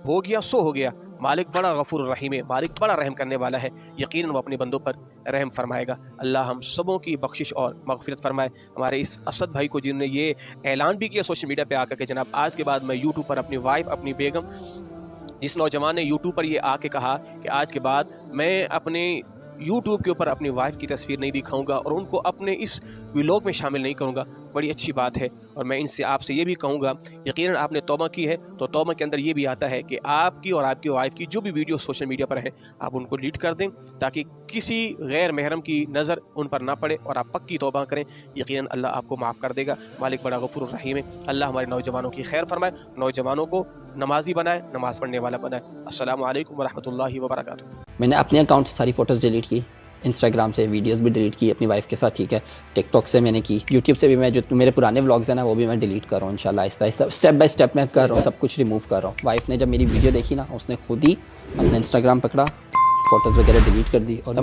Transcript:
ہو گیا سو ہو گیا. مالک بڑا غفور الرحیم ہے, مالک بڑا رحم کرنے والا ہے, یقیناً وہ اپنے بندوں پر رحم فرمائے گا. اللہ ہم سبوں کی بخشش اور مغفرت فرمائے. ہمارے اس اسد بھائی کو جنہوں نے یہ اعلان بھی کیا سوشل میڈیا پہ آ کر کہ جناب آج کے بعد میں یوٹیوب پر اپنی وائف, اپنی بیگم, جس نوجوان نے یوٹیوب پر یہ آ کے کہا کہ آج کے بعد میں اپنے یوٹیوب کے اوپر اپنی وائف کی تصویر نہیں دکھاؤں گا اور ان کو اپنے اس ولاگ میں شامل نہیں کروں گا, بڑی اچھی بات ہے. اور میں ان سے آپ سے یہ بھی کہوں گا, یقیناً آپ نے توبہ کی ہے تو توبہ کے اندر یہ بھی آتا ہے کہ آپ کی اور آپ کی وائف کی جو بھی ویڈیو سوشل میڈیا پر ہے آپ ان کو ڈیلیٹ کر دیں تاکہ کسی غیر محرم کی نظر ان پر نہ پڑے, اور آپ پکی توبہ کریں. یقیناً اللہ آپ کو معاف کر دے گا. مالک بڑا غفور الرحیم ہے. اللہ ہمارے نوجوانوں کی خیر فرمائے, نوجوانوں کو نمازی بنائے, نماز پڑھنے والا بنائے. السلام علیکم ورحمۃ اللہ وبرکاتہ. میں نے اپنے اکاؤنٹ سے ساری فوٹوز ڈیلیٹ کی, انسٹاگرام سے ویڈیوز بھی ڈیلیٹ کی اپنی وائف کے ساتھ, ٹھیک ہے. ٹک ٹاک سے میں نے کی, یوٹیوب سے بھی میں جو میرے پرانے ولاگز ہیں نا وہ بھی میں ڈیلیٹ کر رہا ہوں انشاءاللہ. آہستہ آہستہ اسٹیپ بائی اسٹیپ میں کر رہا ہوں, سب کچھ ریموو کر رہا ہوں. وائف نے جب میری ویڈیو دیکھی نا اس نے خود ہی اپنا انسٹاگرام پکڑا, فوٹوز وغیرہ ڈیلیٹ کر دی اور